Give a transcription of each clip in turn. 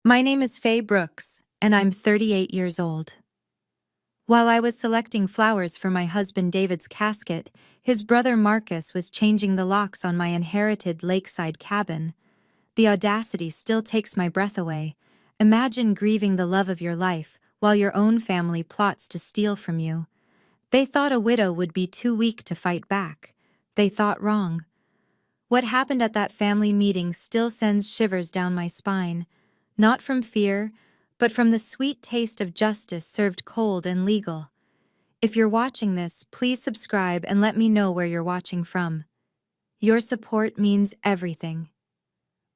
My name is Faye Brooks, and I'm 38 years old. While I was selecting flowers for my husband David's casket, his brother Marcus was changing the locks on my inherited lakeside cabin. The audacity still takes my breath away. Imagine grieving the love of your life while your own family plots to steal from you. They thought a widow would be too weak to fight back. They thought wrong. What happened at that family meeting still sends shivers down my spine, not from fear, but from the sweet taste of justice served cold and legal. If you're watching this, please subscribe and let me know where you're watching from. Your support means everything.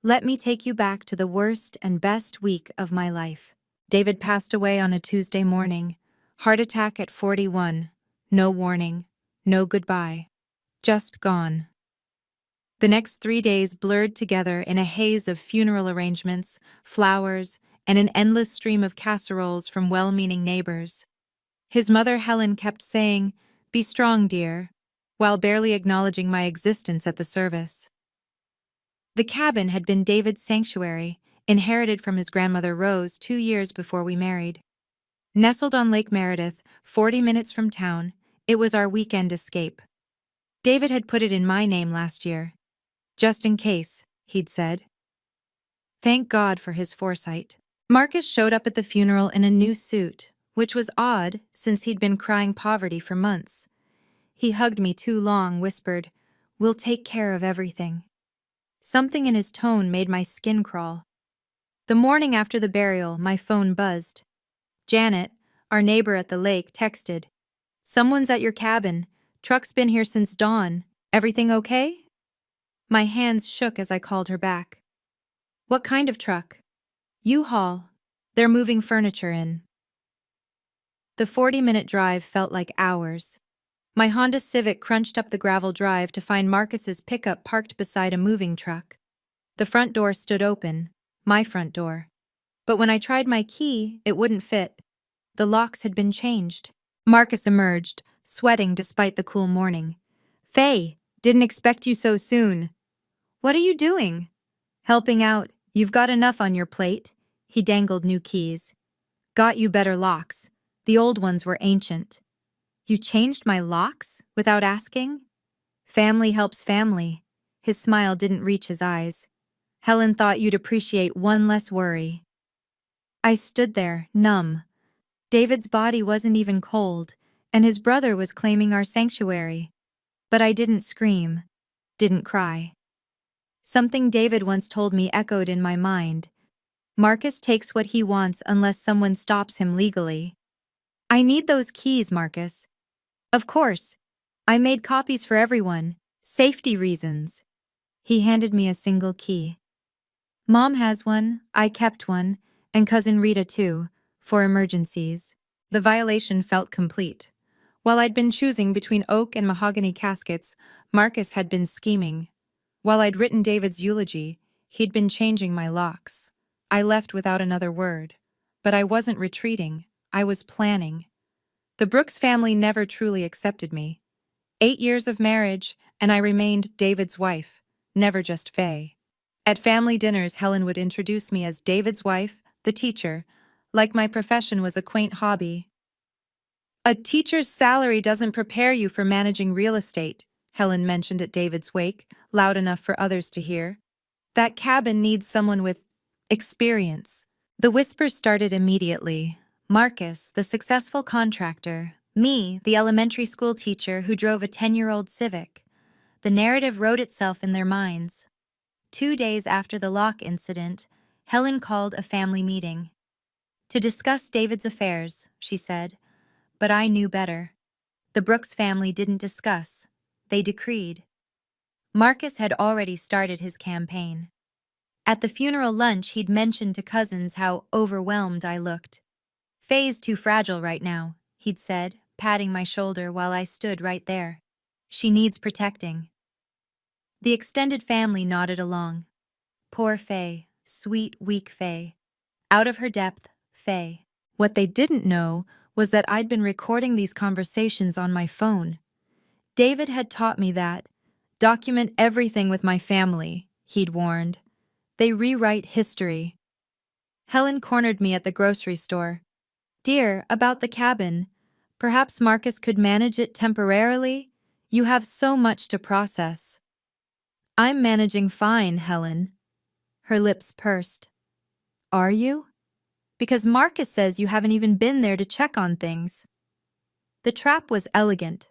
Let me take you back to the worst and best week of my life. David passed away on a Tuesday morning. Heart attack at 41. No warning. No goodbye. Just gone. The next 3 days blurred together in a haze of funeral arrangements, flowers, and an endless stream of casseroles from well-meaning neighbors. His mother Helen kept saying, "Be strong, dear," while barely acknowledging my existence at the service. The cabin had been David's sanctuary, inherited from his grandmother Rose 2 years before we married. Nestled on Lake Meredith, 40 minutes from town, it was our weekend escape. David had put it in my name last year. Just in case, he'd said. Thank God for his foresight. Marcus showed up at the funeral in a new suit, which was odd since he'd been crying poverty for months. He hugged me too long, whispered, "We'll take care of everything." Something in his tone made my skin crawl. The morning after the burial, my phone buzzed. Janet, our neighbor at the lake, texted, "Someone's at your cabin. Truck's been here since dawn. Everything okay?" My hands shook as I called her back. "What kind of truck?" "U-Haul. They're moving furniture in." The 40-minute drive felt like hours. My Honda Civic crunched up the gravel drive to find Marcus's pickup parked beside a moving truck. The front door stood open, my front door. But when I tried my key, it wouldn't fit. The locks had been changed. Marcus emerged, sweating despite the cool morning. "Faye, didn't expect you so soon." "What are you doing?" "Helping out. You've got enough on your plate." He dangled new keys. "Got you better locks. The old ones were ancient." "You changed my locks? Without asking?" "Family helps family." His smile didn't reach his eyes. "Helen thought you'd appreciate one less worry." I stood there, numb. David's body wasn't even cold, and his brother was claiming our sanctuary. But I didn't scream, didn't cry. Something David once told me echoed in my mind. Marcus takes what he wants unless someone stops him legally. "I need those keys, Marcus." "Of course. I made copies for everyone. Safety reasons." He handed me a single key. "Mom has one, I kept one, and Cousin Rita too, for emergencies." The violation felt complete. While I'd been choosing between oak and mahogany caskets, Marcus had been scheming. While I'd written David's eulogy, he'd been changing my locks. I left without another word. But I wasn't retreating. I was planning. The Brooks family never truly accepted me. 8 years of marriage, and I remained David's wife, never just Faye. At family dinners, Helen would introduce me as David's wife, the teacher, like my profession was a quaint hobby. "A teacher's salary doesn't prepare you for managing real estate," Helen mentioned at David's wake, loud enough for others to hear. "That cabin needs someone with experience." The whispers started immediately. Marcus, the successful contractor. Me, the elementary school teacher who drove a 10-year-old Civic. The narrative wrote itself in their minds. 2 days after the lock incident, Helen called a family meeting. "To discuss David's affairs," she said. But I knew better. The Brooks family didn't discuss. They decreed. Marcus had already started his campaign. At the funeral lunch, he'd mentioned to cousins how overwhelmed I looked. "Faye's too fragile right now," he'd said, patting my shoulder while I stood right there. "She needs protecting." The extended family nodded along. Poor Faye, sweet, weak Faye. Out of her depth, Faye. What they didn't know was that I'd been recording these conversations on my phone. David had taught me that. "Document everything with my family," he'd warned. "They rewrite history." Helen cornered me at the grocery store. Dear, about the cabin. Perhaps Marcus could manage it temporarily? You have so much to process. I'm managing fine, Helen. Her lips pursed. Are you? Because Marcus says you haven't even been there to check on things. The trap was elegant.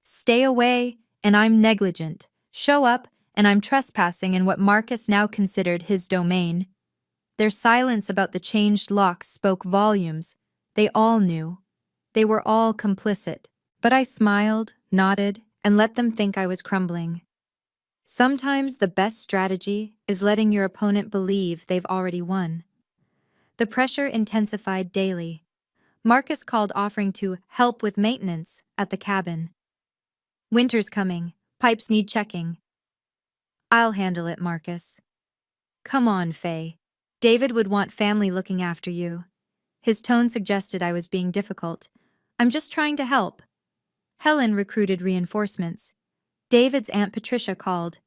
Stay away, and I'm negligent. Show up, and I'm trespassing in what Marcus now considered his domain. Their silence about the changed locks spoke volumes. They all knew. They were all complicit. But I smiled, nodded, and let them think I was crumbling. Sometimes the best strategy is letting your opponent believe they've already won. The pressure intensified daily. Marcus called offering to help with maintenance at the cabin. Winter's coming. Pipes need checking. I'll handle it, Marcus. Come on, Faye. David would want family looking after you. His tone suggested I was being difficult. I'm just trying to help. Helen recruited reinforcements. David's Aunt Patricia called.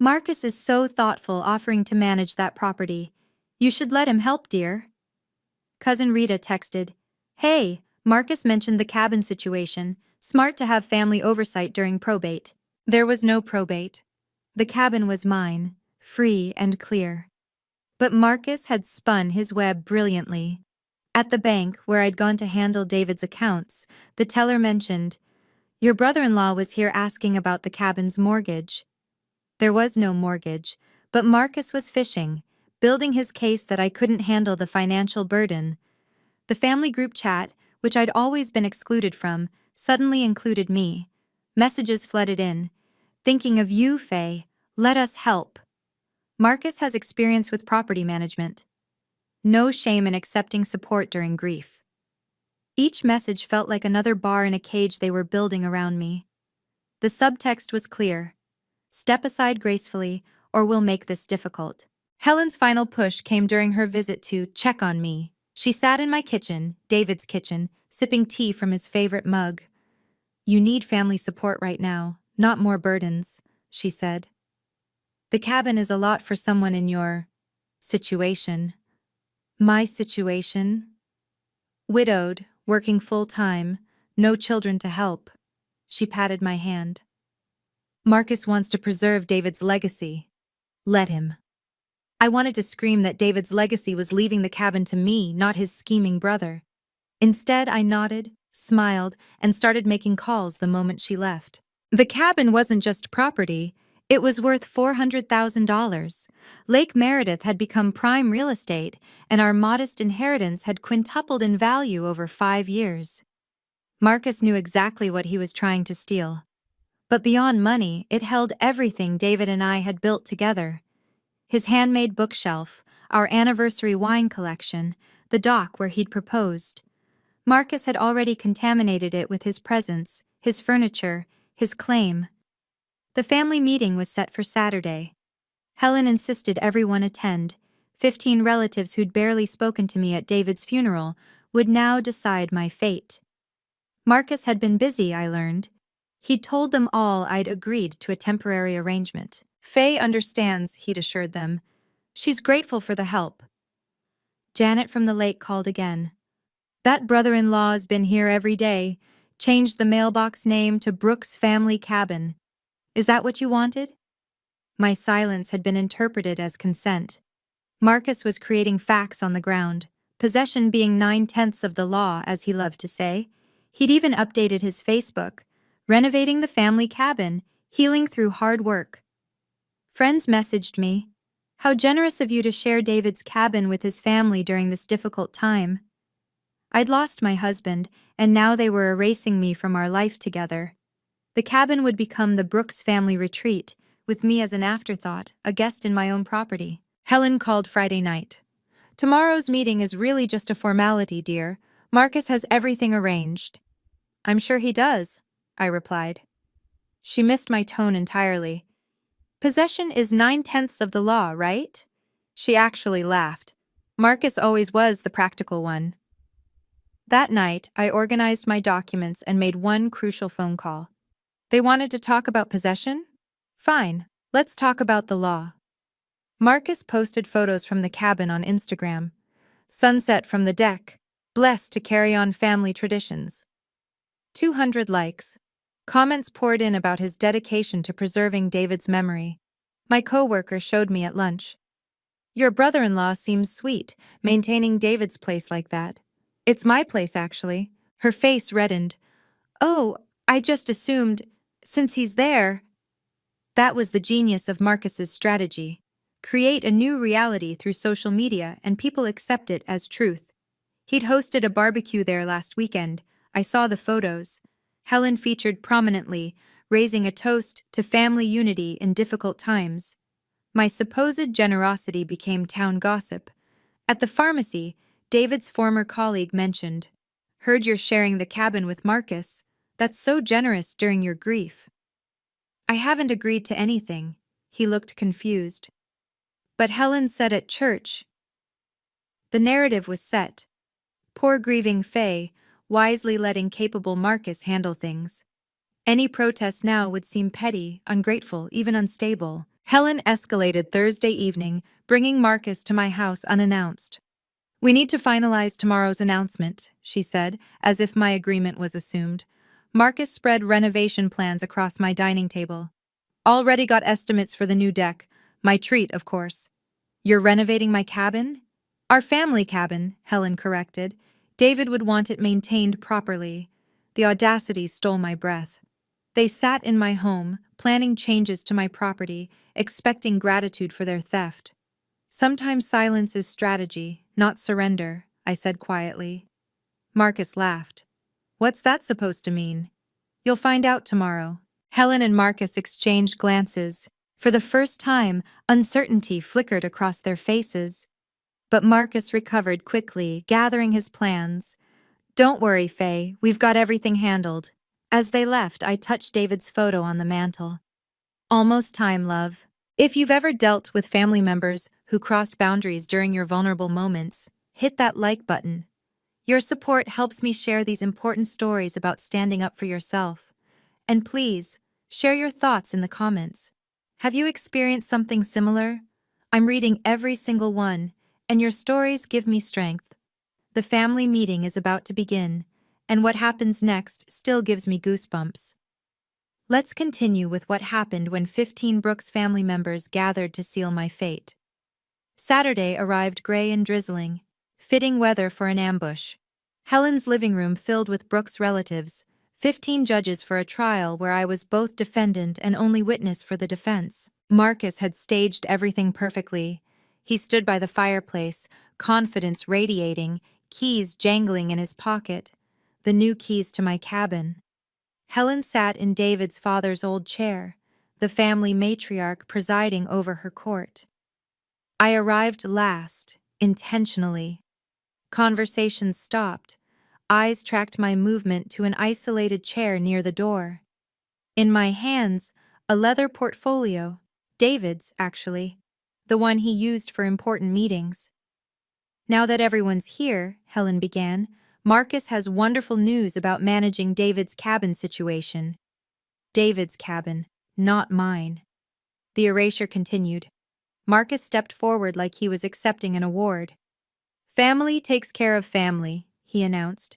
Marcus is so thoughtful offering to manage that property. You should let him help, dear. Cousin Rita texted, Hey, Marcus mentioned the cabin situation. Smart to have family oversight during probate. There was no probate. The cabin was mine, free and clear. But Marcus had spun his web brilliantly. At the bank, where I'd gone to handle David's accounts, the teller mentioned, Your brother-in-law was here asking about the cabin's mortgage. There was no mortgage, but Marcus was fishing, building his case that I couldn't handle the financial burden. The family group chat, which I'd always been excluded from, suddenly included me. Messages flooded in. Thinking of you, Faye. Let us help. Marcus has experience with property management. No shame in accepting support during grief. Each message felt like another bar in a cage they were building around me. The subtext was clear. Step aside gracefully, or we'll make this difficult. Helen's final push came during her visit to check on me. She sat in my kitchen, David's kitchen, sipping tea from his favorite mug. You need family support right now, not more burdens, she said. The cabin is a lot for someone in your situation. My situation? Widowed, working full-time, no children to help. She patted my hand. Marcus wants to preserve David's legacy. Let him. I wanted to scream that David's legacy was leaving the cabin to me, not his scheming brother. Instead, I nodded, smiled, and started making calls the moment she left. The cabin wasn't just property. It was worth $400,000. Lake Meredith had become prime real estate, and our modest inheritance had quintupled in value over 5 years. Marcus knew exactly what he was trying to steal. But beyond money, it held everything David and I had built together. His handmade bookshelf, our anniversary wine collection, the dock where he'd proposed. Marcus had already contaminated it with his presence, his furniture, his claim. The family meeting was set for Saturday. Helen insisted everyone attend. 15 relatives who'd barely spoken to me at David's funeral would now decide my fate. Marcus had been busy, I learned. He'd told them all I'd agreed to a temporary arrangement. Faye understands, he'd assured them. She's grateful for the help. Janet from the lake called again. That brother-in-law's been here every day. Changed the mailbox name to Brooks Family Cabin. Is that what you wanted? My silence had been interpreted as consent. Marcus was creating facts on the ground, possession being 9/10 of the law, as he loved to say. He'd even updated his Facebook, renovating the family cabin, healing through hard work. Friends messaged me. How generous of you to share David's cabin with his family during this difficult time. I'd lost my husband, and now they were erasing me from our life together. The cabin would become the Brooks family retreat, with me as an afterthought, a guest in my own property. Helen called Friday night. Tomorrow's meeting is really just a formality, dear. Marcus has everything arranged. I'm sure he does, I replied. She missed my tone entirely. Possession is 9/10 of the law, right? She actually laughed. Marcus always was the practical one. That night, I organized my documents and made one crucial phone call. They wanted to talk about possession? Fine, let's talk about the law. Marcus posted photos from the cabin on Instagram. Sunset from the deck. Blessed to carry on family traditions. 200 likes. Comments poured in about his dedication to preserving David's memory. My coworker showed me at lunch. Your brother-in-law seems sweet, maintaining David's place like that. It's my place, actually. Her face reddened. Oh, I just assumed, since he's there. That was the genius of Marcus's strategy. Create a new reality through social media and people accept it as truth. He'd hosted a barbecue there last weekend. I saw the photos. Helen featured prominently, raising a toast to family unity in difficult times. My supposed generosity became town gossip. At the pharmacy, David's former colleague mentioned, "Heard you're sharing the cabin with Marcus. That's so generous during your grief." I haven't agreed to anything. He looked confused. But Helen said at church. The narrative was set. Poor grieving Faye, wisely letting capable Marcus handle things. Any protest now would seem petty, ungrateful, even unstable. Helen escalated Thursday evening, bringing Marcus to my house unannounced. "We need to finalize tomorrow's announcement," she said, as if my agreement was assumed. Marcus spread renovation plans across my dining table. "Already got estimates for the new deck. My treat, of course." "You're renovating my cabin?" "Our family cabin," Helen corrected. David would want it maintained properly. The audacity stole my breath. They sat in my home, planning changes to my property, expecting gratitude for their theft. "Sometimes silence is strategy, not surrender," I said quietly. Marcus laughed. "What's that supposed to mean?" "You'll find out tomorrow." Helen and Marcus exchanged glances. For the first time, uncertainty flickered across their faces. But Marcus recovered quickly, gathering his plans. "Don't worry, Faye, we've got everything handled." As they left, I touched David's photo on the mantel. "Almost time, love." If you've ever dealt with family members who crossed boundaries during your vulnerable moments, hit that like button. Your support helps me share these important stories about standing up for yourself. And please, share your thoughts in the comments. Have you experienced something similar? I'm reading every single one, and your stories give me strength. The family meeting is about to begin, and what happens next still gives me goosebumps. Let's continue with what happened when 15 Brooks family members gathered to seal my fate. Saturday arrived gray and drizzling, fitting weather for an ambush. Helen's living room filled with Brooks' relatives, 15 judges for a trial where I was both defendant and only witness for the defense. Marcus had staged everything perfectly. He stood by the fireplace, confidence radiating, keys jangling in his pocket, the new keys to my cabin. Helen sat in David's father's old chair, the family matriarch presiding over her court. I arrived last, intentionally. Conversations stopped. Eyes tracked my movement to an isolated chair near the door. In my hands, a leather portfolio, David's, actually, the one he used for important meetings. "Now that everyone's here," Helen began, "Marcus has wonderful news about managing David's cabin situation." David's cabin, not mine. The erasure continued. Marcus stepped forward like he was accepting an award. "Family takes care of family," he announced.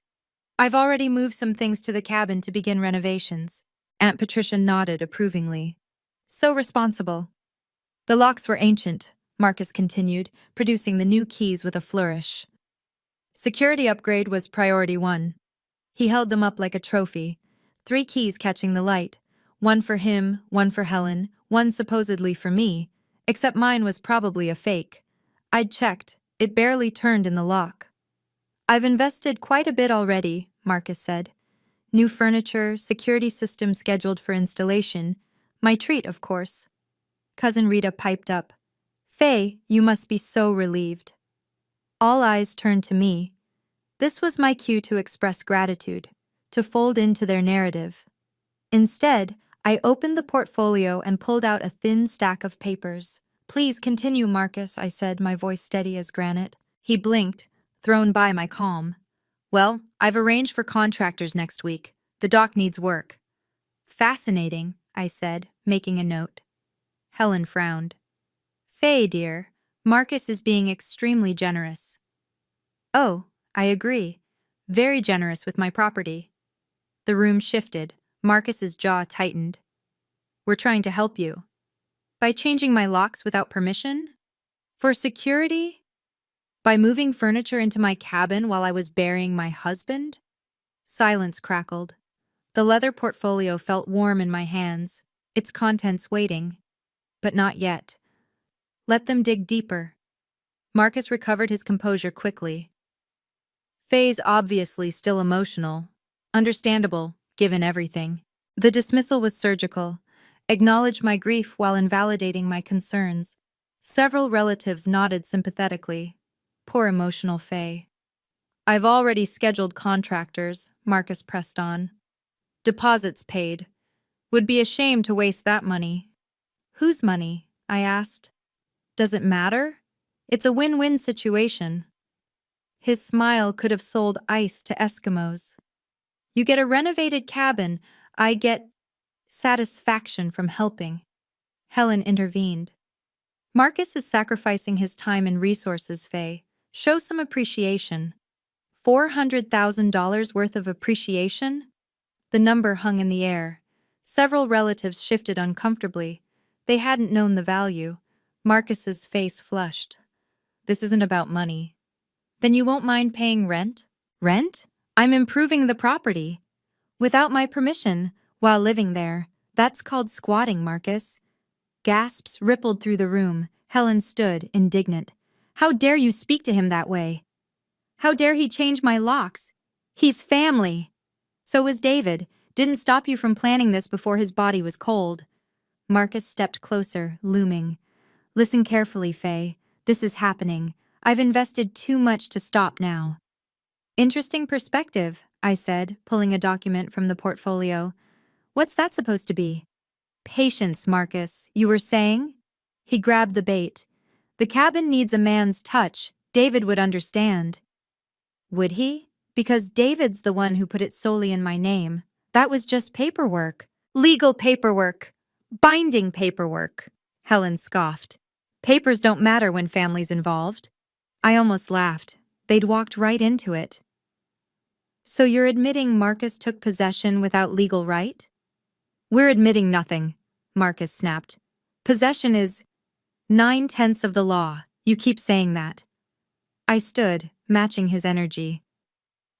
"I've already moved some things to the cabin to begin renovations." Aunt Patricia nodded approvingly. "So responsible." "The locks were ancient," Marcus continued, producing the new keys with a flourish. "Security upgrade was priority 1. He held them up like a trophy. 3 keys catching the light. 1 for him, 1 for Helen, 1 supposedly for me, except mine was probably a fake. I'd checked. It barely turned in the lock. "I've invested quite a bit already," Marcus said. "New furniture, security system scheduled for installation. My treat, of course." Cousin Rita piped up. "Faye, you must be so relieved." All eyes turned to me. This was my cue to express gratitude, to fold into their narrative. Instead, I opened the portfolio and pulled out a thin stack of papers. "Please continue, Marcus," I said, my voice steady as granite. He blinked, thrown by my calm. "Well, I've arranged for contractors next week. The dock needs work." "Fascinating," I said, making a note. Helen frowned. "Faye, dear, Marcus is being extremely generous." Oh, I agree. Very generous with my property. The room shifted. Marcus's jaw tightened. We're trying to help you. By changing my locks without permission? For security? By moving furniture into my cabin while I was burying my husband? Silence crackled. The leather portfolio felt warm in my hands, its contents waiting. But not yet. Let them dig deeper. Marcus recovered his composure quickly. Faye's obviously still emotional. Understandable, given everything. The dismissal was surgical. Acknowledged my grief while invalidating my concerns. Several relatives nodded sympathetically. Poor emotional Faye. I've already scheduled contractors, Marcus pressed on. Deposits paid. Would be a shame to waste that money. Whose money? I asked. Does it matter? It's a win-win situation. His smile could have sold ice to Eskimos. You get a renovated cabin, I get satisfaction from helping. Helen intervened. Marcus is sacrificing his time and resources, Faye. Show some appreciation. $400,000 worth of appreciation? The number hung in the air. Several relatives shifted uncomfortably. They hadn't known the value. Marcus's face flushed. This isn't about money. Then you won't mind paying rent? Rent? I'm improving the property. Without my permission, while living there. That's called squatting, Marcus. Gasps rippled through the room. Helen stood, indignant. How dare you speak to him that way? How dare he change my locks? He's family. So was David. Didn't stop you from planning this before his body was cold. Marcus stepped closer, looming. Listen carefully, Faye. This is happening. I've invested too much to stop now. Interesting perspective, I said, pulling a document from the portfolio. What's that supposed to be? Patience, Marcus, you were saying? He grabbed the bait. The cabin needs a man's touch. David would understand. Would he? Because David's the one who put it solely in my name. That was just paperwork. Legal paperwork. Binding paperwork. Helen scoffed. Papers don't matter when family's involved. I almost laughed. They'd walked right into it. So you're admitting Marcus took possession without legal right? We're admitting nothing, Marcus snapped. Possession is 9/10 of the law. You keep saying that. I stood, matching his energy.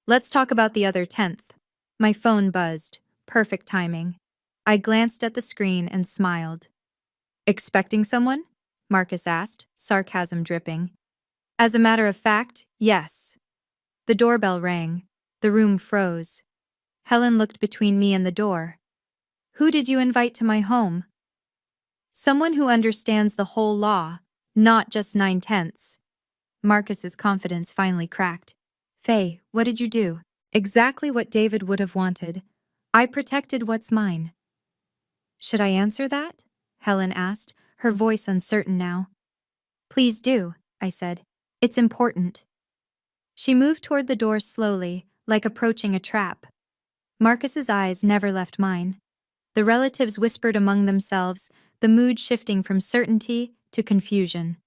Let's talk about the other 10th. My phone buzzed. Perfect timing. I glanced at the screen and smiled. Expecting someone? Marcus asked, sarcasm dripping. As a matter of fact, yes. The doorbell rang. The room froze. Helen looked between me and the door. Who did you invite to my home? Someone who understands the whole law, not just 9/10. Marcus's confidence finally cracked. Faye, what did you do? Exactly what David would have wanted. I protected what's mine. Should I answer that? Helen asked, her voice uncertain now. Please do, I said. It's important. She moved toward the door slowly, like approaching a trap. Marcus's eyes never left mine. The relatives whispered among themselves, the mood shifting from certainty to confusion.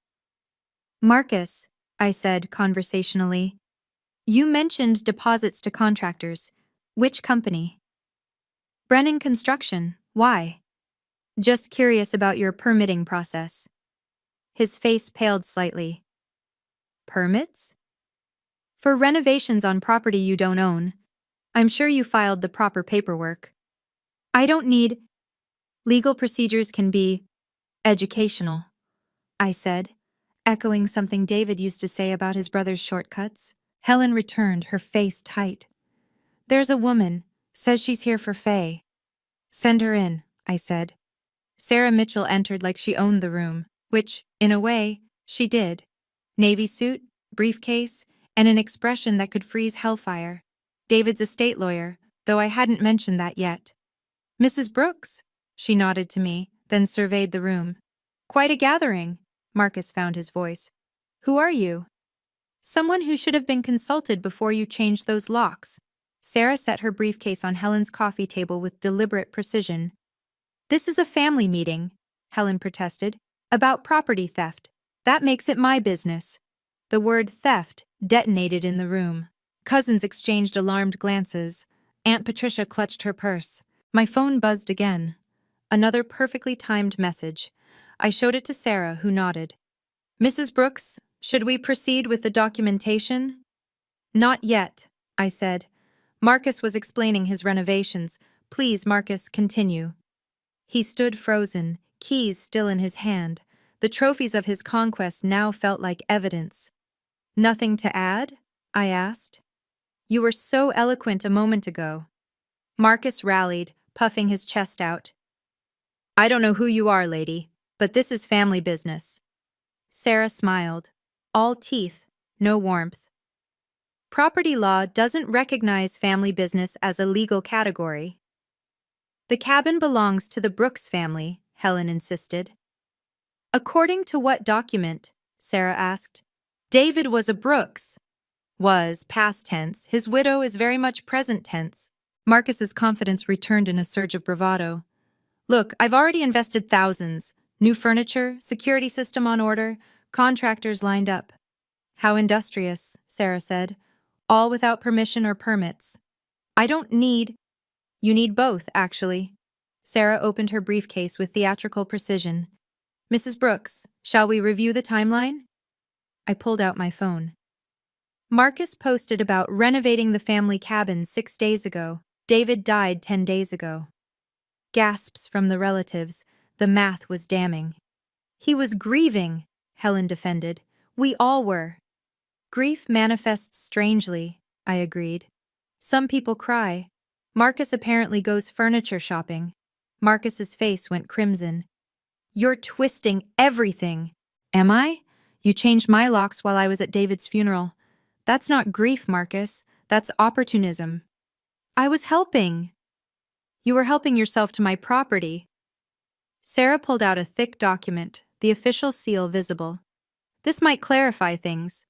Marcus, I said conversationally, you mentioned deposits to contractors. Which company? Brennan Construction. Why? Just curious about your permitting process. His face paled slightly. Permits? For renovations on property you don't own. I'm sure you filed the proper paperwork. I don't need. Legal procedures can be educational, I said, echoing something David used to say about his brother's shortcuts. Helen returned, her face tight. There's a woman, says she's here for Faye. Send her in, I said. Sarah Mitchell entered like she owned the room, which, in a way, she did. Navy suit, briefcase, and an expression that could freeze hellfire. David's estate lawyer, though I hadn't mentioned that yet. Mrs. Brooks, she nodded to me, then surveyed the room. Quite a gathering, Marcus found his voice. Who are you? Someone who should have been consulted before you changed those locks. Sarah set her briefcase on Helen's coffee table with deliberate precision. This is a family meeting, Helen protested, about property theft. That makes it my business. The word theft detonated in the room. Cousins exchanged alarmed glances. Aunt Patricia clutched her purse. My phone buzzed again. Another perfectly timed message. I showed it to Sarah, who nodded. Mrs. Brooks, should we proceed with the documentation? Not yet, I said. Marcus was explaining his renovations. Please, Marcus, continue. He stood frozen, keys still in his hand. The trophies of his conquest now felt like evidence. Nothing to add? I asked. You were so eloquent a moment ago. Marcus rallied, puffing his chest out. I don't know who you are, lady, but this is family business. Sarah smiled. All teeth, no warmth. Property law doesn't recognize family business as a legal category. The cabin belongs to the Brooks family, Helen insisted. According to what document? Sarah asked. David was a Brooks. Was, past tense. His widow is very much present tense. Marcus's confidence returned in a surge of bravado. Look, I've already invested thousands. New furniture, security system on order, contractors lined up. How industrious, Sarah said. All without permission or permits. I don't need... You need both, actually. Sarah opened her briefcase with theatrical precision. Mrs. Brooks, shall we review the timeline? I pulled out my phone. Marcus posted about renovating the family cabin 6 days ago. David died 10 days ago. Gasps from the relatives. The math was damning. He was grieving, Helen defended. We all were. Grief manifests strangely, I agreed. Some people cry. Marcus apparently goes furniture shopping. Marcus's face went crimson. You're twisting everything. Am I? You changed my locks while I was at David's funeral. That's not grief, Marcus. That's opportunism. I was helping. You were helping yourself to my property. Sarah pulled out a thick document, the official seal visible. This might clarify things.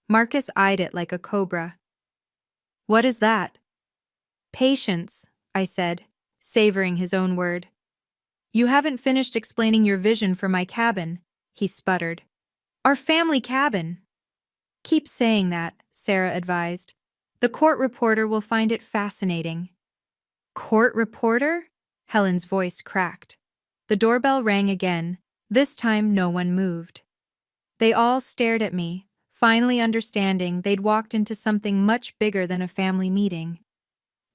Marcus eyed it like a cobra. What is that? Patience, I said, savoring his own word. You haven't finished explaining your vision for my cabin, he sputtered. Our family cabin. Keep saying that, Sarah advised. The court reporter will find it fascinating. Court reporter? Helen's voice cracked. The doorbell rang again. This time no one moved. They all stared at me, finally understanding they'd walked into something much bigger than a family meeting.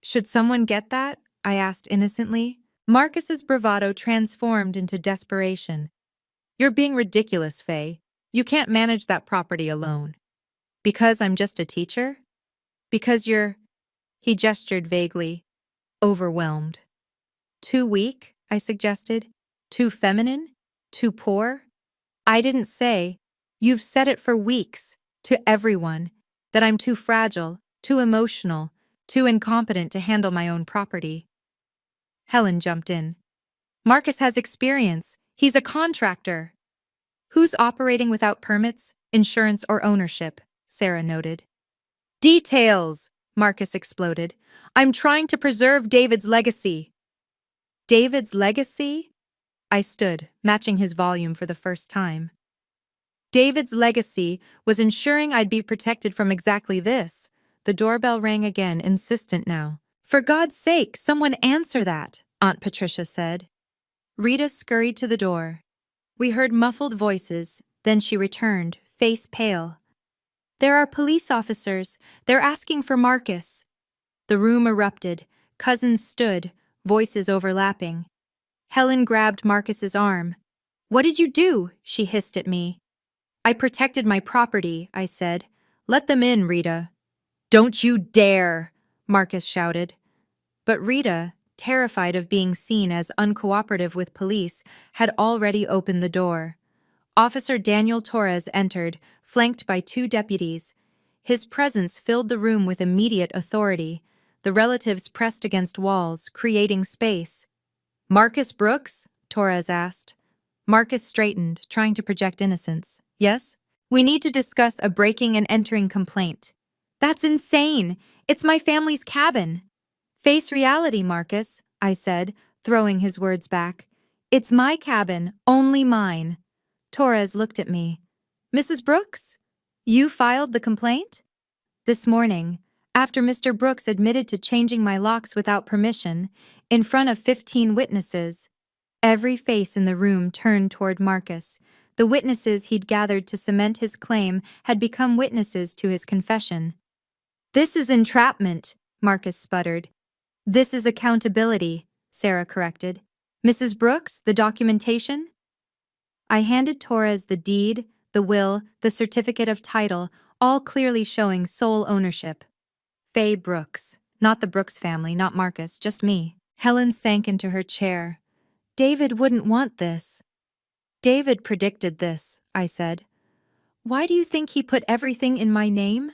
Should someone get that? I asked innocently. Marcus's bravado transformed into desperation. You're being ridiculous, Faye. You can't manage that property alone. Because I'm just a teacher? Because you're... He gestured vaguely. Overwhelmed. Too weak, I suggested. Too feminine? Too poor? I didn't say. You've said it for weeks, to everyone, that I'm too fragile, too emotional, too incompetent to handle my own property. Helen jumped in. Marcus has experience. He's a contractor. Who's operating without permits, insurance, or ownership? Sarah noted. Details, Marcus exploded. I'm trying to preserve David's legacy. David's legacy? I stood, matching his volume for the first time. David's legacy was ensuring I'd be protected from exactly this. The doorbell rang again, insistent now. For God's sake, someone answer that, Aunt Patricia said. Rita scurried to the door. We heard muffled voices, then she returned, face pale. There are police officers. They're asking for Marcus. The room erupted. Cousins stood, voices overlapping. Helen grabbed Marcus's arm. What did you do? She hissed at me. I protected my property, I said. Let them in, Rita. Don't you dare, Marcus shouted. But Rita, terrified of being seen as uncooperative with police, had already opened the door. Officer Daniel Torres entered, flanked by 2 deputies. His presence filled the room with immediate authority. The relatives pressed against walls, creating space. Marcus Brooks? Torres asked. Marcus straightened, trying to project innocence. Yes? We need to discuss a breaking and entering complaint. That's insane! It's my family's cabin! Face reality, Marcus, I said, throwing his words back. It's my cabin, only mine. Torres looked at me. Mrs. Brooks? You filed the complaint? This morning, after Mr. Brooks admitted to changing my locks without permission, in front of 15 witnesses. Every face in the room turned toward Marcus. The witnesses he'd gathered to cement his claim had become witnesses to his confession. This is entrapment, Marcus sputtered. This is accountability, Sarah corrected. Mrs. Brooks, the documentation? I handed Torres the deed, the will, the certificate of title, all clearly showing sole ownership. Faye Brooks. Not the Brooks family, not Marcus, just me. Helen sank into her chair. David wouldn't want this. David predicted this, I said. Why do you think he put everything in my name?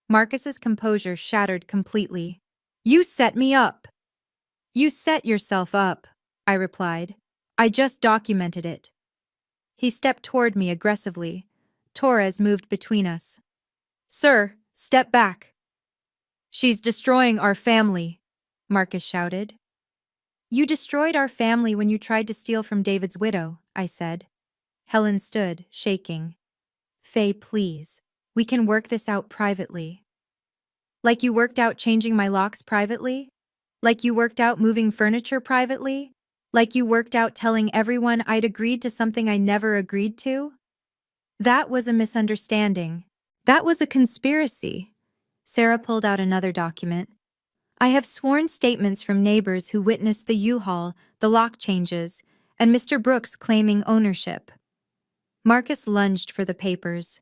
Marcus's composure shattered completely. You set me up. You set yourself up, I replied. I just documented it. He stepped toward me aggressively. Torres moved between us. Sir, step back. She's destroying our family, Marcus shouted. You destroyed our family when you tried to steal from David's widow, I said. Helen stood, shaking. Faye, please. We can work this out privately. Like you worked out changing my locks privately? Like you worked out moving furniture privately? Like you worked out telling everyone I'd agreed to something I never agreed to? That was a misunderstanding. That was a conspiracy. Sarah pulled out another document. I have sworn statements from neighbors who witnessed the U-Haul, the lock changes, and Mr. Brooks claiming ownership. Marcus lunged for the papers.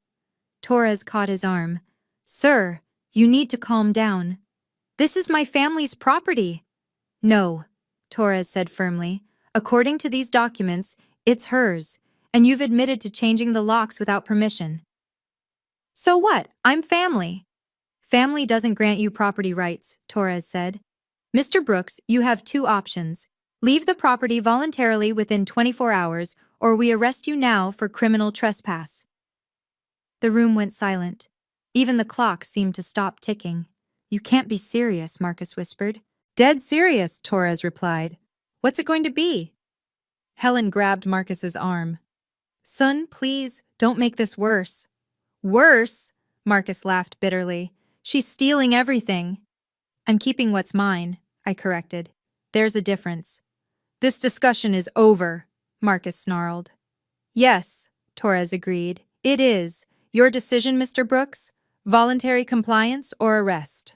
Torres caught his arm. Sir, you need to calm down. This is my family's property. No, Torres said firmly. According to these documents, it's hers, and you've admitted to changing the locks without permission. So what? I'm family. Family doesn't grant you property rights, Torres said. Mr. Brooks, you have two options. Leave the property voluntarily within 24 hours, or we arrest you now for criminal trespass. The room went silent. Even the clock seemed to stop ticking. You can't be serious, Marcus whispered. Dead serious, Torres replied. What's it going to be? Helen grabbed Marcus's arm. Son, please, don't make this worse. Worse? Marcus laughed bitterly. She's stealing everything. I'm keeping what's mine, I corrected. There's a difference. This discussion is over, Marcus snarled. Yes, Torres agreed. It is. Your decision, Mr. Brooks? Voluntary compliance or arrest?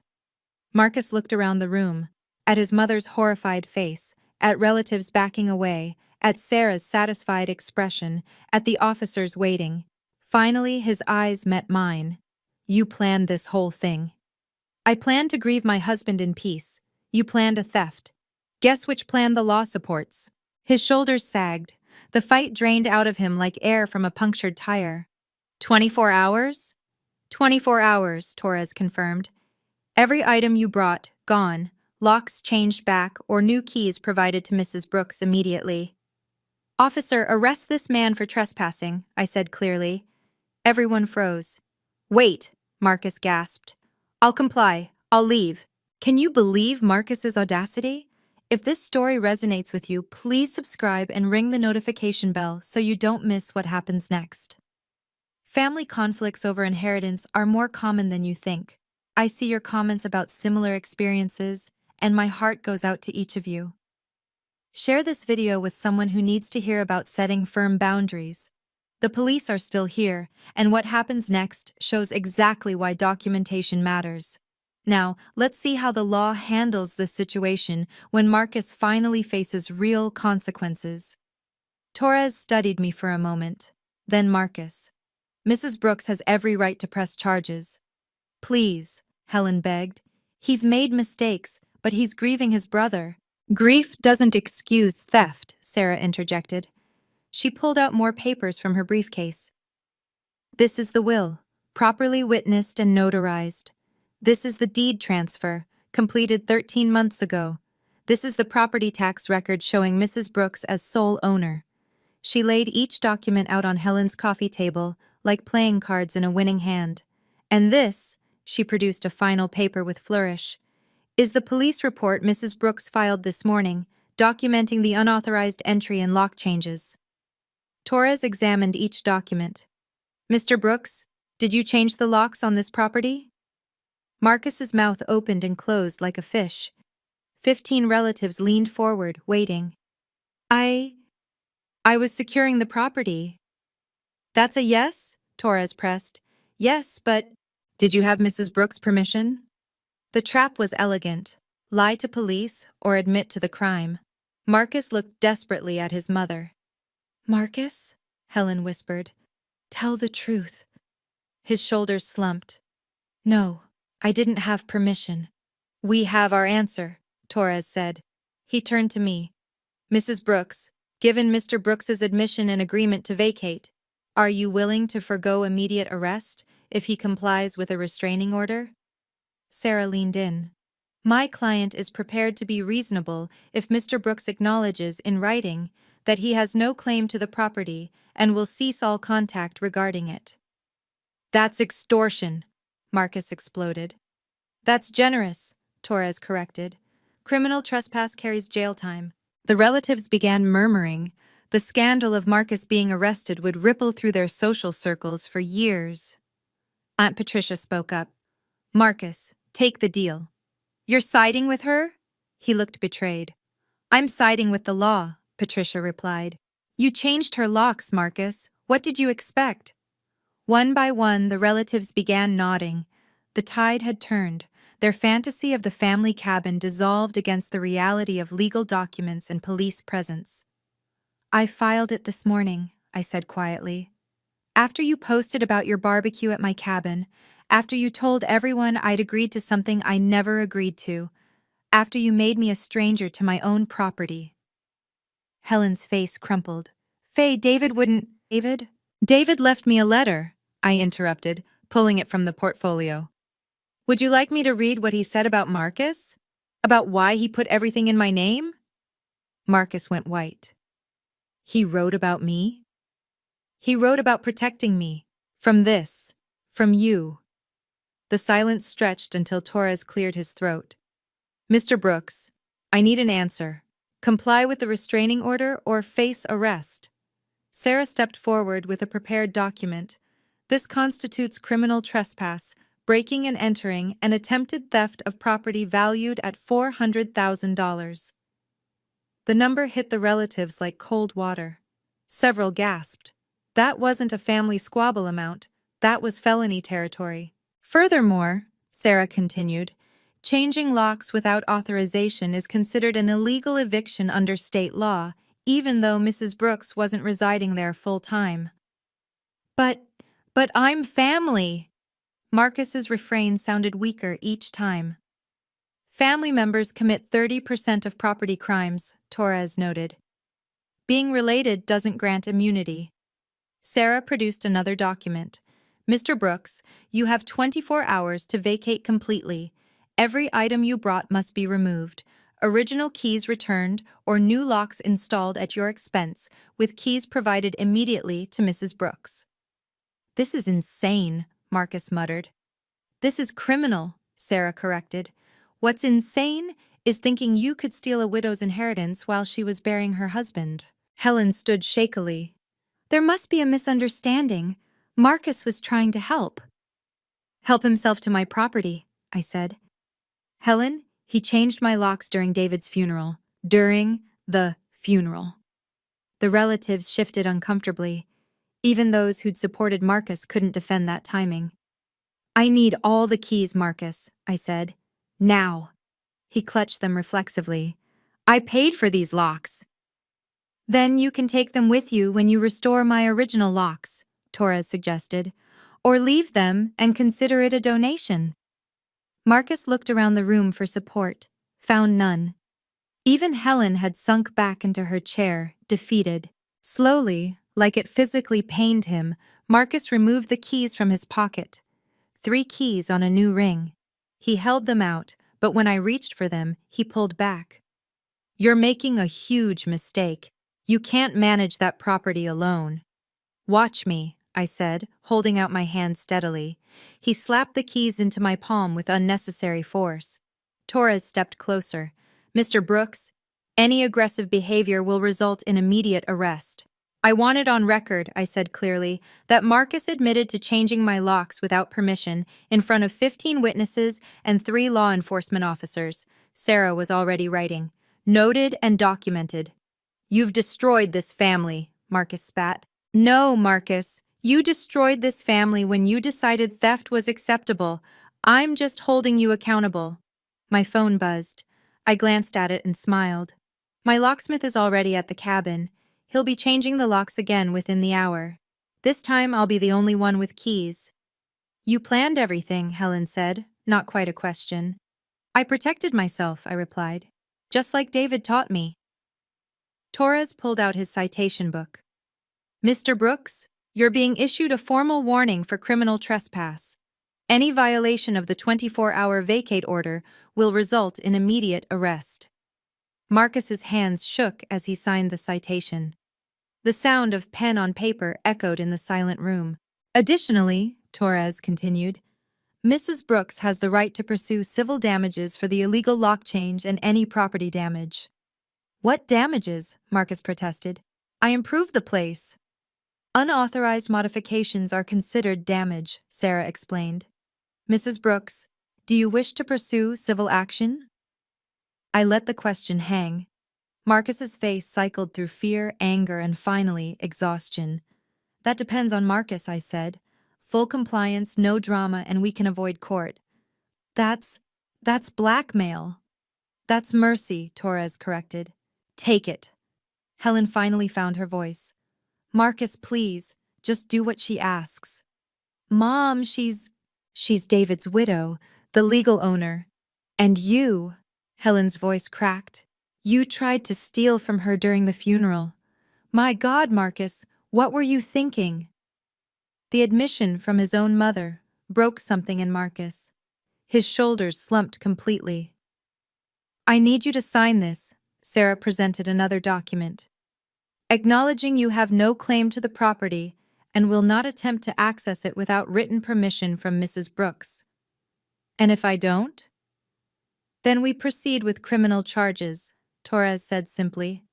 Marcus looked around the room, at his mother's horrified face, at relatives backing away, at Sarah's satisfied expression, at the officers waiting. Finally, his eyes met mine. You planned this whole thing. I planned to grieve my husband in peace. You planned a theft. Guess which plan the law supports? His shoulders sagged. The fight drained out of him like air from a punctured tire. 24 hours? 24 hours, Torres confirmed. Every item you brought, gone. Locks changed back or new keys provided to Mrs. Brooks immediately. Officer, arrest this man for trespassing, I said clearly. Everyone froze. Wait, Marcus gasped. I'll comply. I'll leave. Can you believe Marcus's audacity? If this story resonates with you, please subscribe and ring the notification bell so you don't miss what happens next. Family conflicts over inheritance are more common than you think. I see your comments about similar experiences, and my heart goes out to each of you. Share this video with someone who needs to hear about setting firm boundaries. The police are still here, and what happens next shows exactly why documentation matters. Now, let's see how the law handles this situation when Marcus finally faces real consequences. Torres studied me for a moment. Then Marcus. Mrs. Brooks has every right to press charges. Please, Helen begged. He's made mistakes, but he's grieving his brother. Grief doesn't excuse theft, Sarah interjected. She pulled out more papers from her briefcase. This is the will, properly witnessed and notarized. This is the deed transfer, completed 13 months ago. This is the property tax record showing Mrs. Brooks as sole owner. She laid each document out on Helen's coffee table, like playing cards in a winning hand. And this, she produced a final paper with flourish, is the police report Mrs. Brooks filed this morning, documenting the unauthorized entry and lock changes. Torres examined each document. Mr. Brooks, Did you change the locks on this property? Marcus's mouth opened and closed like a fish. 15 relatives leaned forward, waiting. I was securing the property. That's a yes? Torres pressed. Yes, but did you have Mrs. Brooks' permission? The trap was elegant. Lie to police or admit to the crime. Marcus looked desperately at his mother. Marcus? Helen whispered. Tell the truth. His shoulders slumped. No, I didn't have permission. We have our answer, Torres said. He turned to me. Mrs. Brooks, given Mr. Brooks's admission and agreement to vacate, are you willing to forgo immediate arrest if he complies with a restraining order? Sarah leaned in. My client is prepared to be reasonable if Mr. Brooks acknowledges in writing that he has no claim to the property and will cease all contact regarding it. That's extortion, Marcus exploded. That's generous, Torres corrected. Criminal trespass carries jail time. The relatives began murmuring. The scandal of Marcus being arrested would ripple through their social circles for years. Aunt Patricia spoke up. Marcus, take the deal. You're siding with her? He looked betrayed. I'm siding with the law, Patricia replied. You changed her locks, Marcus. What did you expect? One by one, the relatives began nodding. The tide had turned. Their fantasy of the family cabin dissolved against the reality of legal documents and police presence. I filed it this morning, I said quietly. After you posted about your barbecue at my cabin, after you told everyone I'd agreed to something I never agreed to, after you made me a stranger to my own property. Helen's face crumpled. Faye, David wouldn't— David? David left me a letter, I interrupted, pulling it from the portfolio. Would you like me to read what he said about Marcus? About why he put everything in my name? Marcus went white. He wrote about me? He wrote about protecting me. From this. From you. The silence stretched until Torres cleared his throat. Mr. Brooks, I need an answer. Comply with the restraining order or face arrest. Sarah stepped forward with a prepared document. This constitutes criminal trespass, breaking and entering, and attempted theft of property valued at $400,000. The number hit the relatives like cold water. Several gasped. That wasn't a family squabble amount. That was felony territory. Furthermore, Sarah continued, changing locks without authorization is considered an illegal eviction under state law, even though Mrs. Brooks wasn't residing there full-time. But I'm family. Marcus's refrain sounded weaker each time. Family members commit 30% of property crimes, Torres noted. Being related doesn't grant immunity. Sarah produced another document. Mr. Brooks, you have 24 hours to vacate completely. Every item you brought must be removed. Original keys returned or new locks installed at your expense, with keys provided immediately to Mrs. Brooks. This is insane, Marcus muttered. This is criminal, Sarah corrected. What's insane is thinking you could steal a widow's inheritance while she was burying her husband. Helen stood shakily. There must be a misunderstanding. Marcus was trying to help. Help himself to my property, I said. Helen, he changed my locks during David's funeral. During the funeral. The relatives shifted uncomfortably. Even those who'd supported Marcus couldn't defend that timing. I need all the keys, Marcus, I said. Now. He clutched them reflexively. I paid for these locks. Then you can take them with you when you restore my original locks, Torres suggested, or leave them and consider it a donation. Marcus looked around the room for support, found none. Even Helen had sunk back into her chair, defeated. Slowly, like it physically pained him, Marcus removed the keys from his pocket. 3 keys on a new ring. He held them out, but when I reached for them, he pulled back. You're making a huge mistake. You can't manage that property alone. Watch me, I said, holding out my hand steadily. He slapped the keys into my palm with unnecessary force. Torres stepped closer. Mr. Brooks, any aggressive behavior will result in immediate arrest. I want it on record, I said clearly, that Marcus admitted to changing my locks without permission in front of 15 witnesses and 3 law enforcement officers. Sarah was already writing. Noted and documented. You've destroyed this family, Marcus spat. No, Marcus. You destroyed this family when you decided theft was acceptable. I'm just holding you accountable. My phone buzzed. I glanced at it and smiled. My locksmith is already at the cabin. He'll be changing the locks again within the hour. This time I'll be the only one with keys. You planned everything, Helen said, not quite a question. I protected myself, I replied. Just like David taught me. Torres pulled out his citation book. Mr. Brooks, you're being issued a formal warning for criminal trespass. Any violation of the 24-hour vacate order will result in immediate arrest. Marcus's hands shook as he signed the citation. The sound of pen on paper echoed in the silent room. Additionally, Torres continued, Mrs. Brooks has the right to pursue civil damages for the illegal lock change and any property damage. What damages? Marcus protested. I improved the place. Unauthorized modifications are considered damage, Sarah explained. Mrs. Brooks, do you wish to pursue civil action? I let the question hang. Marcus's face cycled through fear, anger, and finally, exhaustion. That depends on Marcus, I said. Full compliance, no drama, and we can avoid court. That's blackmail. That's mercy, Torres corrected. Take it. Helen finally found her voice. Marcus, please, just do what she asks. Mom, she's David's widow, the legal owner. And you, Helen's voice cracked. You tried to steal from her during the funeral. My God, Marcus, what were you thinking? The admission from his own mother broke something in Marcus. His shoulders slumped completely. I need you to sign this, Sarah presented another document. Acknowledging you have no claim to the property and will not attempt to access it without written permission from Mrs. Brooks. And if I don't? Then we proceed with criminal charges, Torres said simply.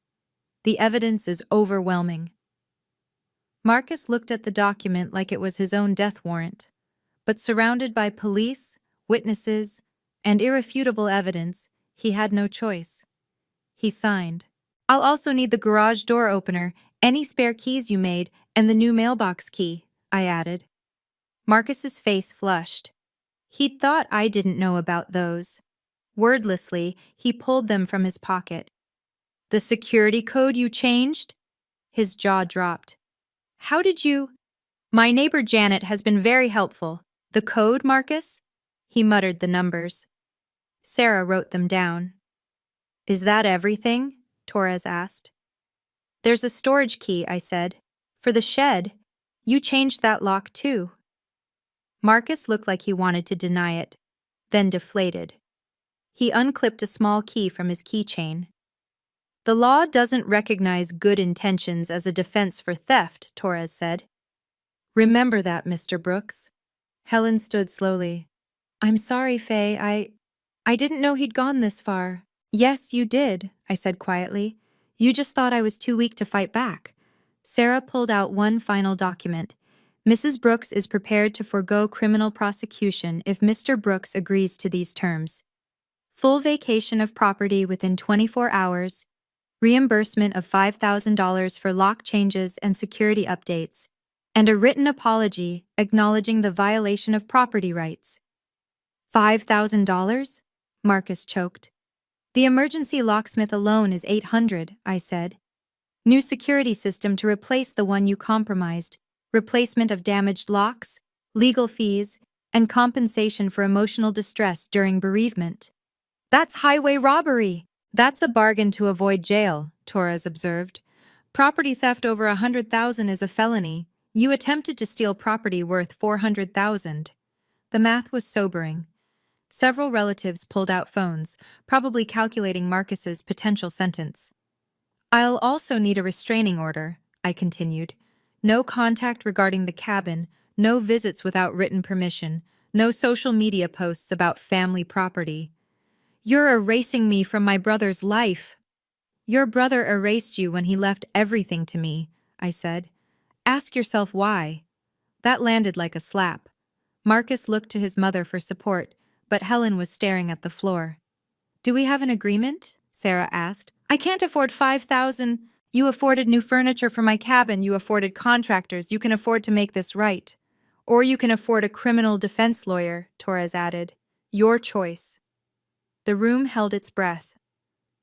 The evidence is overwhelming. Marcus looked at the document like it was his own death warrant, but surrounded by police, witnesses, and irrefutable evidence, he had no choice. He signed. I'll also need the garage door opener, any spare keys you made, and the new mailbox key, I added. Marcus's face flushed. He'd thought I didn't know about those. Wordlessly, he pulled them from his pocket. The security code you changed? His jaw dropped. How did you? My neighbor Janet has been very helpful. The code, Marcus? He muttered the numbers. Sarah wrote them down. Is that everything? Torres asked. There's a storage key, I said. For the shed. You changed that lock too. Marcus looked like he wanted to deny it, then deflated. He unclipped a small key from his keychain. The law doesn't recognize good intentions as a defense for theft, Torres said. Remember that, Mr. Brooks. Helen stood slowly. I'm sorry, Faye, I didn't know he'd gone this far. Yes, you did, I said quietly. You just thought I was too weak to fight back. Sarah pulled out one final document. Mrs. Brooks is prepared to forego criminal prosecution if Mr. Brooks agrees to these terms. Full vacation of property within 24 hours, reimbursement of $5,000 for lock changes and security updates, and a written apology acknowledging the violation of property rights. $5,000? Marcus choked. The emergency locksmith alone is $800, I said. New security system to replace the one you compromised, replacement of damaged locks, legal fees, and compensation for emotional distress during bereavement. That's highway robbery. That's a bargain to avoid jail, Torres observed. Property theft over $100,000 is a felony. You attempted to steal property worth $400,000. The math was sobering. Several relatives pulled out phones, probably calculating Marcus's potential sentence. I'll also need a restraining order, I continued. No contact regarding the cabin, no visits without written permission, no social media posts about family property. You're erasing me from my brother's life. Your brother erased you when he left everything to me, I said. Ask yourself why. That landed like a slap. Marcus looked to his mother for support, but Helen was staring at the floor. Do we have an agreement? Sarah asked. I can't afford 5,000. You afforded new furniture for my cabin, you afforded contractors, you can afford to make this right. Or you can afford a criminal defense lawyer, Torres added. Your choice. The room held its breath.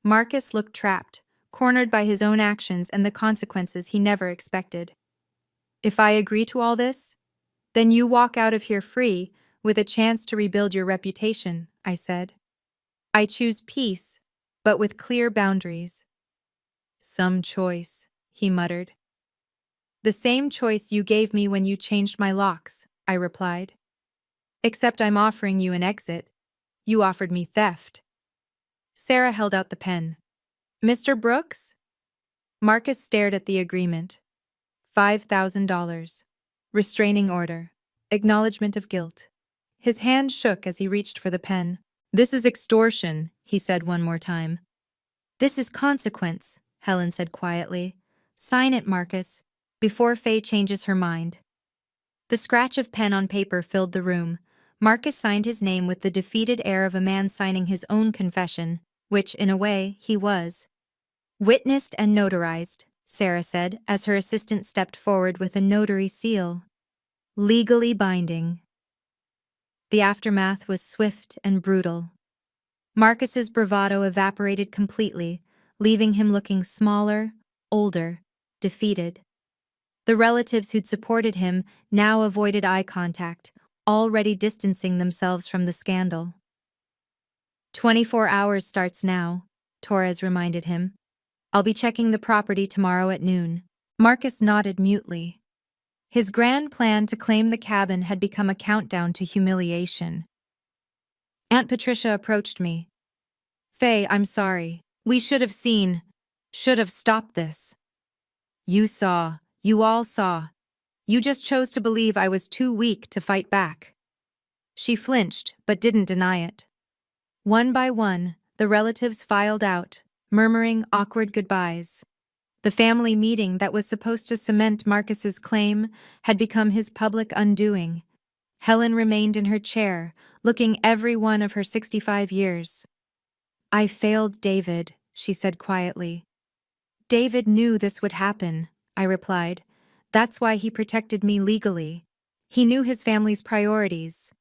Marcus looked trapped, cornered by his own actions and the consequences he never expected. If I agree to all this, then you walk out of here free, with a chance to rebuild your reputation, I said. I choose peace, but with clear boundaries. Some choice, he muttered. The same choice you gave me when you changed my locks, I replied. Except I'm offering you an exit. You offered me theft. Sarah held out the pen. Mr. Brooks? Marcus stared at the agreement. $5,000. Restraining order. Acknowledgement of guilt. His hand shook as he reached for the pen. This is extortion, he said one more time. This is consequence, Helen said quietly. Sign it, Marcus, before Faye changes her mind. The scratch of pen on paper filled the room. Marcus signed his name with the defeated air of a man signing his own confession, which, in a way, he was. Witnessed and notarized, Sarah said, as her assistant stepped forward with a notary seal. Legally binding. The aftermath was swift and brutal. Marcus's bravado evaporated completely, leaving him looking smaller, older, defeated. The relatives who'd supported him now avoided eye contact, already distancing themselves from the scandal. 24 hours starts now, Torres reminded him. I'll be checking the property tomorrow at noon. Marcus nodded mutely. His grand plan to claim the cabin had become a countdown to humiliation. Aunt Patricia approached me. Faye, I'm sorry. We should have stopped this. You all saw. You just chose to believe I was too weak to fight back. She flinched, but didn't deny it. One by one, the relatives filed out, murmuring awkward goodbyes. The family meeting that was supposed to cement Marcus's claim had become his public undoing. Helen remained in her chair, looking every one of her 65 years. I failed David, she said quietly. David knew this would happen, I replied. That's why he protected me legally. He knew his family's priorities.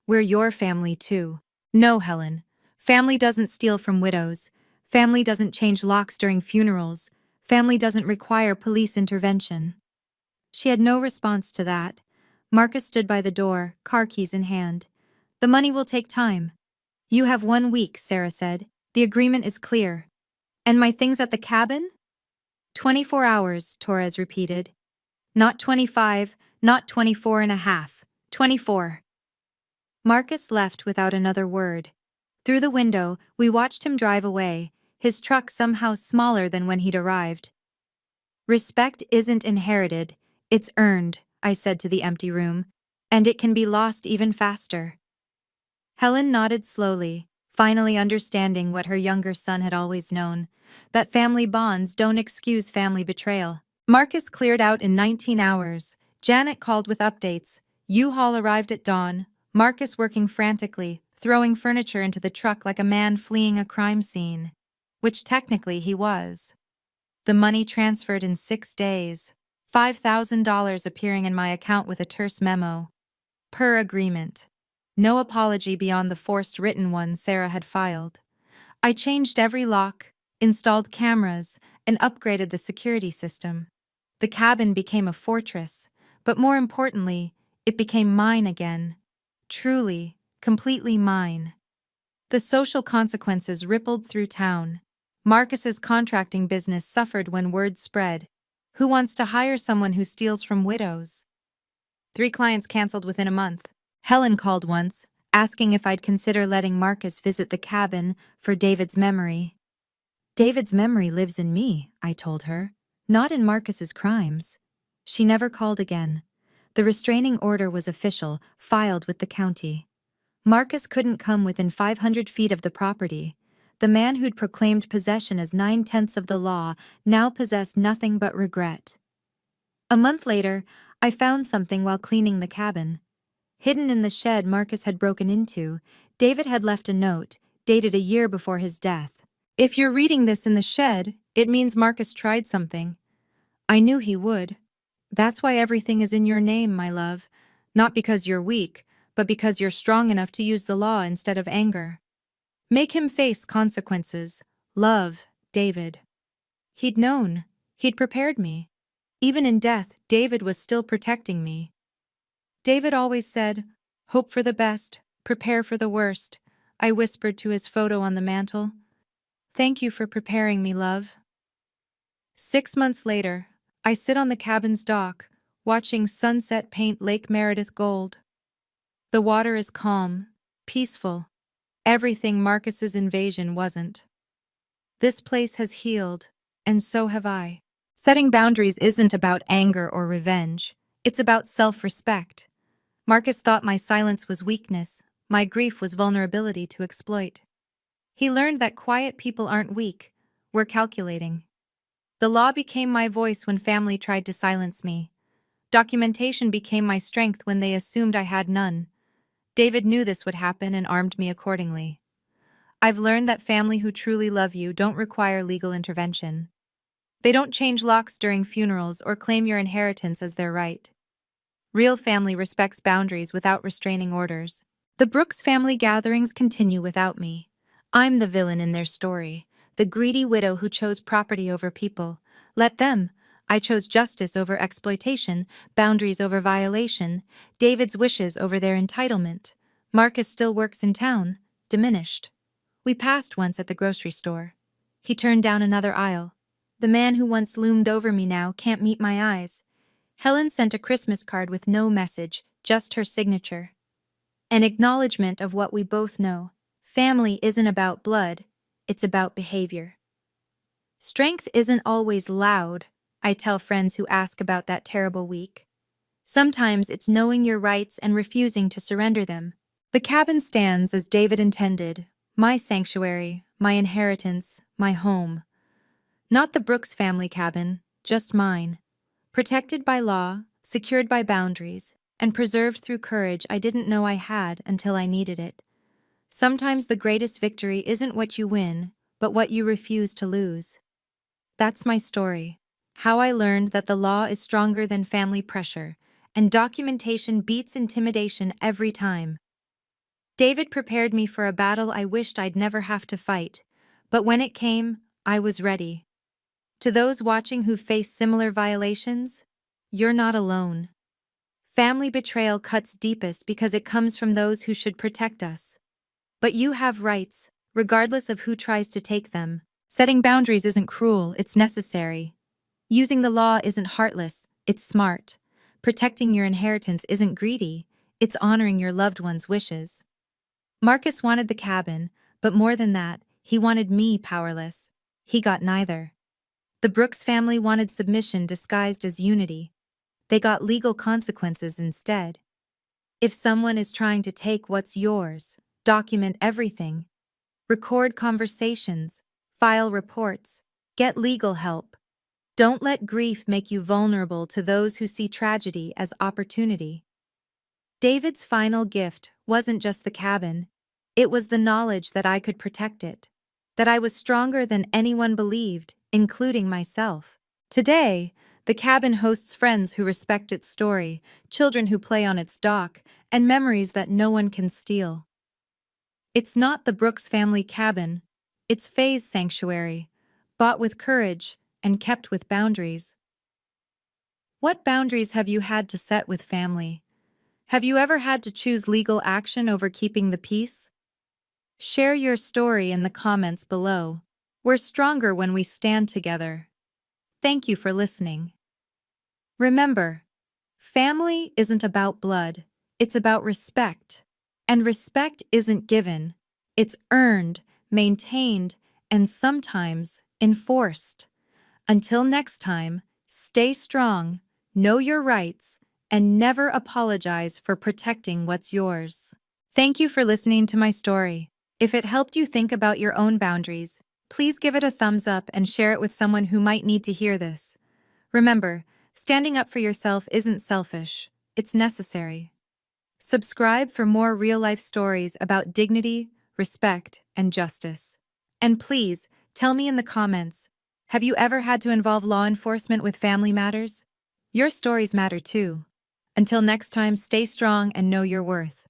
We're your family, too. No, Helen. Family doesn't steal from widows. Family doesn't change locks during funerals. Family doesn't require police intervention. She had no response to that. Marcus stood by the door, car keys in hand. The money will take time. You have 1 week, Sarah said. The agreement is clear. And my things at the cabin? 24 hours, Torres repeated. Not 25, not 24 and a half. 24. Marcus left without another word. Through the window, we watched him drive away, his truck somehow smaller than when he'd arrived. Respect isn't inherited, it's earned, I said to the empty room, and it can be lost even faster. Helen nodded slowly, finally understanding what her younger son had always known, that family bonds don't excuse family betrayal. Marcus cleared out in 19 hours. Janet called with updates. U-Haul arrived at dawn, Marcus working frantically, throwing furniture into the truck like a man fleeing a crime scene. Which technically he was. The money transferred in 6 days, $5,000 appearing in my account with a terse memo. Per agreement. No apology beyond the forced written one Sarah had filed. I changed every lock, installed cameras, and upgraded the security system. The cabin became a fortress, but more importantly, it became mine again. Truly, completely mine. The social consequences rippled through town. Marcus's contracting business suffered when word spread. Who wants to hire someone who steals from widows? 3 clients canceled within a month. Helen called once, asking if I'd consider letting Marcus visit the cabin for David's memory. David's memory lives in me, I told her, not in Marcus's crimes. She never called again. The restraining order was official, filed with the county. Marcus couldn't come within 500 feet of the property. The man who'd proclaimed possession as 9/10 of the law now possessed nothing but regret. A month later, I found something while cleaning the cabin. Hidden in the shed Marcus had broken into, David had left a note, dated a year before his death. If you're reading this in the shed, it means Marcus tried something. I knew he would. That's why everything is in your name, my love. Not because you're weak, but because you're strong enough to use the law instead of anger. Make him face consequences. Love, David. He'd known. He'd prepared me. Even in death, David was still protecting me. David always said, "Hope for the best, prepare for the worst," I whispered to his photo on the mantel. Thank you for preparing me, love. 6 months later, I sit on the cabin's dock, watching sunset paint Lake Meredith gold. The water is calm, peaceful. Everything Marcus's invasion wasn't. This place has healed, and so have I. Setting boundaries isn't about anger or revenge. It's about self-respect. Marcus thought my silence was weakness, my grief was vulnerability to exploit. He learned that quiet people aren't weak, we're calculating. The law became my voice when family tried to silence me. Documentation became my strength when they assumed I had none. David knew this would happen and armed me accordingly. I've learned that family who truly love you don't require legal intervention. They don't change locks during funerals or claim your inheritance as their right. Real family respects boundaries without restraining orders. The Brooks family gatherings continue without me. I'm the villain in their story, the greedy widow who chose property over people. Let them. I chose justice over exploitation, boundaries over violation, David's wishes over their entitlement. Marcus still works in town, diminished. We passed once at the grocery store. He turned down another aisle. The man who once loomed over me now can't meet my eyes. Helen sent a Christmas card with no message, just her signature. An acknowledgement of what we both know. Family isn't about blood, it's about behavior. Strength isn't always loud, I tell friends who ask about that terrible week. Sometimes it's knowing your rights and refusing to surrender them. The cabin stands as David intended, my sanctuary, my inheritance, my home. Not the Brooks family cabin, just mine. Protected by law, secured by boundaries, and preserved through courage I didn't know I had until I needed it. Sometimes the greatest victory isn't what you win, but what you refuse to lose. That's my story. How I learned that the law is stronger than family pressure, and documentation beats intimidation every time. David prepared me for a battle I wished I'd never have to fight, but when it came, I was ready. To those watching who face similar violations, you're not alone. Family betrayal cuts deepest because it comes from those who should protect us. But you have rights, regardless of who tries to take them. Setting boundaries isn't cruel, it's necessary. Using the law isn't heartless, it's smart. Protecting your inheritance isn't greedy, it's honoring your loved one's wishes. Marcus wanted the cabin, but more than that, he wanted me powerless. He got neither. The Brooks family wanted submission disguised as unity. They got legal consequences instead. If someone is trying to take what's yours, document everything. Record conversations, file reports, get legal help. Don't let grief make you vulnerable to those who see tragedy as opportunity. David's final gift wasn't just the cabin, it was the knowledge that I could protect it, that I was stronger than anyone believed, including myself. Today, the cabin hosts friends who respect its story, children who play on its dock, and memories that no one can steal. It's not the Brooks family cabin, it's Faye's sanctuary, bought with courage and kept with boundaries. What boundaries have you had to set with family? Have you ever had to choose legal action over keeping the peace? Share your story in the comments below. We're stronger when we stand together. Thank you for listening. Remember, family isn't about blood, it's about respect. And respect isn't given, it's earned, maintained, and sometimes enforced. Until next time, stay strong, know your rights, and never apologize for protecting what's yours. Thank you for listening to my story. If it helped you think about your own boundaries, please give it a thumbs up and share it with someone who might need to hear this. Remember, Standing up for yourself isn't selfish, it's necessary. Subscribe for more real-life stories about dignity, respect, and justice. And please, tell me in the comments, have you ever had to involve law enforcement with family matters? Your stories matter too. Until next time, stay strong and know your worth.